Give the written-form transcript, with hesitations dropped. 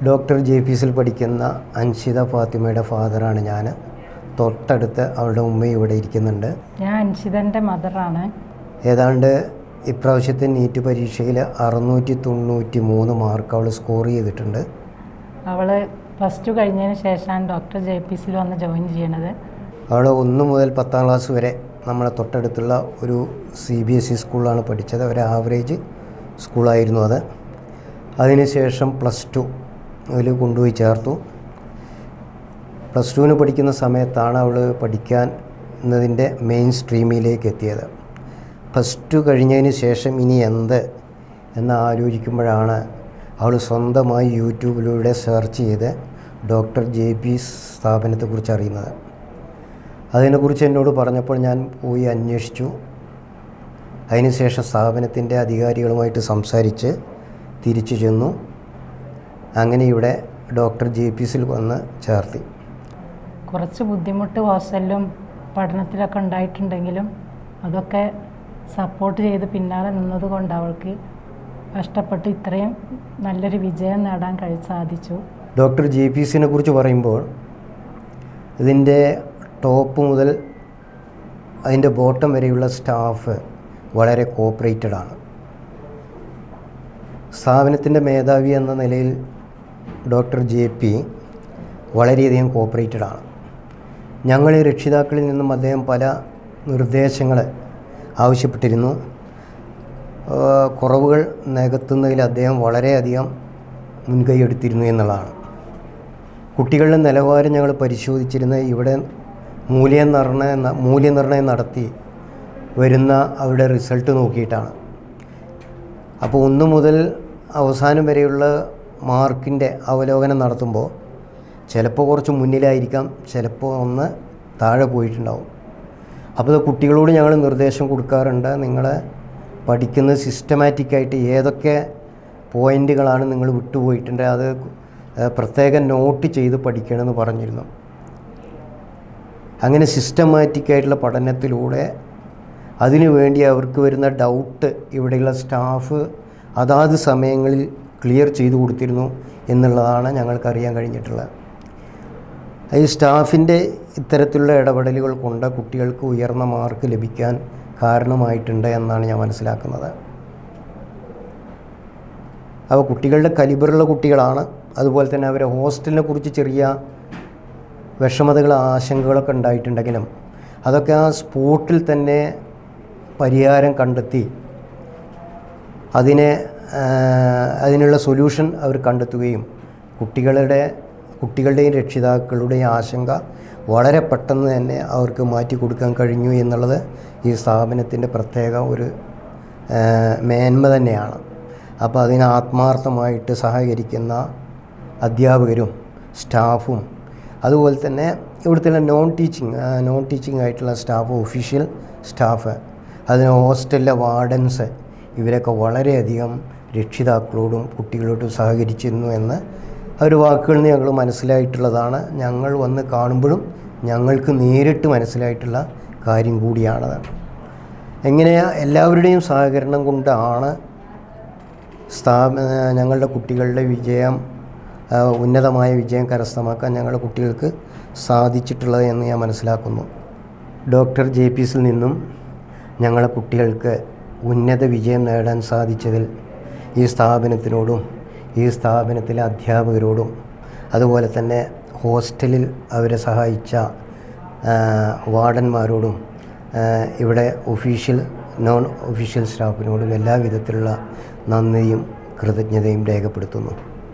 Doctor JPCൽ പഠിക്കുന്ന അൻഷിത ഫാത്തിമയുടെ ഫാദറാണ് ഞാൻ. തൊട്ടടുത്ത് അവളുടെ ഉമ്മ ഇവിടെ ഇരിക്കുന്നുണ്ട്. ഞാൻ അൻഷിതൻ്റെ മദറാണ്. ഏതാണ്ട് ഇപ്രാവശ്യത്തെ നീറ്റ് പരീക്ഷയിൽ 693 മാർക്ക് അവൾ സ്കോർ ചെയ്തിട്ടുണ്ട്. അവൾ +2 കഴിഞ്ഞതിന് ശേഷമാണ് ഡോക്ടർ JPCൽ വന്ന് ജോയിൻ ചെയ്യണത്. അവൾ 1 മുതൽ 10ാം ക്ലാസ് വരെ നമ്മളെ തൊട്ടടുത്തുള്ള ഒരു CBSE സ്കൂളിലാണ് പഠിച്ചത്. ഒരു ആവറേജ് സ്കൂളായിരുന്നു അത്. അതിനുശേഷം +2 അതിൽ കൊണ്ടുപോയി ചേർത്തു. +2 പഠിക്കുന്ന സമയത്താണ് അവൾ പഠിക്കാൻ എന്നതിൻ്റെ മെയിൻ സ്ട്രീമിലേക്ക് എത്തിയത്. +2 കഴിഞ്ഞതിന് ശേഷം ഇനി എന്ത് എന്ന് ആലോചിക്കുമ്പോഴാണ് അവൾ സ്വന്തമായി യൂട്യൂബിലൂടെ സെർച്ച് ചെയ്ത് ഡോക്ടർ JP സ്ഥാപനത്തെക്കുറിച്ച് അറിയുന്നത്. അതിനെക്കുറിച്ച് എന്നോട് പറഞ്ഞപ്പോൾ ഞാൻ പോയി അന്വേഷിച്ചു. അതിനുശേഷം സ്ഥാപനത്തിൻ്റെ അധികാരികളുമായിട്ട് സംസാരിച്ച് തിരിച്ചു ചെന്നു. അങ്ങനെ ഇവിടെ ഡോക്ടർ JPCൽ വന്ന് ചേർത്തി. കുറച്ച് ബുദ്ധിമുട്ട് ഹോസ്റ്റലിലും പഠനത്തിലൊക്കെ ഉണ്ടായിട്ടുണ്ടെങ്കിലും അതൊക്കെ സപ്പോർട്ട് ചെയ്ത് പിന്നാലെ നിന്നതുകൊണ്ട് അവൾക്ക് കഷ്ടപ്പെട്ട് ഇത്രയും നല്ലൊരു വിജയം നേടാൻ സാധിച്ചു. ഡോക്ടർ JPCനെ കുറിച്ച് പറയുമ്പോൾ ഇതിൻ്റെ ടോപ്പ് മുതൽ അതിൻ്റെ ബോട്ടം വരെയുള്ള സ്റ്റാഫ് വളരെ കോപ്പറേറ്റഡാണ്. സ്ഥാപനത്തിൻ്റെ മേധാവി എന്ന നിലയിൽ ഡോക്ടർ JP വളരെയധികം കോപ്പറേറ്റഡാണ്. ഞങ്ങൾ രക്ഷിതാക്കളിൽ നിന്നും അദ്ദേഹം പല നിർദ്ദേശങ്ങൾ ആവശ്യപ്പെട്ടിരുന്നു. കുറവുകൾ നികത്തുന്നതിൽ അദ്ദേഹം വളരെയധികം മുൻകൈ എടുത്തിരുന്നു എന്നുള്ളതാണ്. കുട്ടികളുടെ നിലവാരം ഞങ്ങൾ പരിശോധിച്ചിരുന്നത് ഇവിടെ മൂല്യനിർണ്ണയം നടത്തി വരുന്ന അവരുടെ റിസൾട്ട് നോക്കിയിട്ടാണ്. അപ്പോൾ 1 മുതൽ അവസാനം വരെയുള്ള മാർക്കിൻ്റെ അവലോകനം നടത്തുമ്പോൾ ചിലപ്പോൾ കുറച്ച് മുന്നിലായിരിക്കാം, ചിലപ്പോൾ ഒന്ന് താഴെ പോയിട്ടുണ്ടാവും. അപ്പോൾ കുട്ടികളോട് ഞങ്ങൾ നിർദ്ദേശം കൊടുക്കാറുണ്ട്. നിങ്ങൾ പഠിക്കുന്നത് സിസ്റ്റമാറ്റിക്കായിട്ട് ഏതൊക്കെ പോയിൻ്റുകളാണ് നിങ്ങൾ വിട്ടുപോയിട്ടുണ്ട് അത് പ്രത്യേകം നോട്ട് ചെയ്ത് പഠിക്കണമെന്ന് പറഞ്ഞിരുന്നു. അങ്ങനെ സിസ്റ്റമാറ്റിക്കായിട്ടുള്ള പഠനത്തിലൂടെ അതിനുവേണ്ടി അവർക്ക് വരുന്ന ഡൗട്ട് ഇവിടെയുള്ള സ്റ്റാഫ് അതാത് സമയങ്ങളിൽ ക്ലിയർ ചെയ്തു കൊടുത്തിരുന്നു എന്നുള്ളതാണ് ഞങ്ങൾക്കറിയാൻ കഴിഞ്ഞിട്ടുള്ളത്. ഈ സ്റ്റാഫിൻ്റെ ഇത്തരത്തിലുള്ള ഇടപെടലുകൾ കൊണ്ട് കുട്ടികൾക്ക് ഉയർന്ന മാർക്ക് ലഭിക്കാൻ കാരണമായിട്ടുണ്ട് എന്നാണ് ഞാൻ മനസ്സിലാക്കുന്നത്. അപ്പോൾ കുട്ടികളുടെ കലിബറുള്ള കുട്ടികളാണ്. അതുപോലെ തന്നെ അവരെ ഹോസ്റ്റലിനെ കുറിച്ച് ചെറിയ വിഷമതകൾ ആശങ്കകളൊക്കെ ഉണ്ടായിട്ടുണ്ടെങ്കിലും അതൊക്കെ ആ സ്പോട്ടിൽ തന്നെ പരിഹാരം കണ്ടെത്തി അതിനുള്ള സൊല്യൂഷൻ അവർ കണ്ടെത്തുകയും കുട്ടികളുടെയും രക്ഷിതാക്കളുടെയും ആശങ്ക വളരെ പെട്ടെന്ന് തന്നെ അവർക്ക് മാറ്റി കൊടുക്കാൻ കഴിഞ്ഞു എന്നുള്ളത് ഈ സ്ഥാപനത്തിൻ്റെ പ്രത്യേക ഒരു മേന്മ തന്നെയാണ്. അപ്പോൾ അതിന് ആത്മാർത്ഥമായിട്ട് സഹകരിക്കുന്ന അധ്യാപകരും സ്റ്റാഫും അതുപോലെ തന്നെ ഇവിടുത്തെ നോൺ ടീച്ചിങ് ആയിട്ടുള്ള സ്റ്റാഫ്, ഒഫീഷ്യൽ സ്റ്റാഫ്, അതിന് ഹോസ്റ്റലിലെ വാർഡൻസ് ഇവരൊക്കെ വളരെയധികം രക്ഷിതാക്കളോടും കുട്ടികളോടും സഹകരിച്ചിരുന്നു എന്ന് ഒരു വാക്കുകളിൽ നിന്ന് ഞങ്ങൾ മനസ്സിലായിട്ടുള്ളതാണ്. ഞങ്ങൾ വന്ന് കാണുമ്പോഴും ഞങ്ങൾക്ക് നേരിട്ട് മനസ്സിലായിട്ടുള്ള കാര്യം കൂടിയാണത്. എല്ലാവരുടെയും സഹകരണം കൊണ്ടാണ് ഞങ്ങളുടെ കുട്ടികളുടെ ഉന്നതമായ വിജയം കരസ്ഥമാക്കാൻ ഞങ്ങളുടെ കുട്ടികൾക്ക് സാധിച്ചിട്ടുള്ളത് എന്ന് ഞാൻ മനസ്സിലാക്കുന്നു. ഡോക്ടർ JPCൽ നിന്നും ഞങ്ങളുടെ കുട്ടികൾക്ക് ഉന്നത വിജയം നേടാൻ സാധിച്ചതിൽ ഈ സ്ഥാപനത്തിനോടും ഈ സ്ഥാപനത്തിലെ അധ്യാപകരോടും അതുപോലെ തന്നെ ഹോസ്റ്റലിൽ അവരെ സഹായിച്ച വാർഡന്മാരോടും ഇവിടെ നോൺ ഒഫീഷ്യൽ സ്റ്റാഫിനോടും എല്ലാ വിധത്തിലുള്ള നന്ദിയും കൃതജ്ഞതയും രേഖപ്പെടുത്തുന്നു.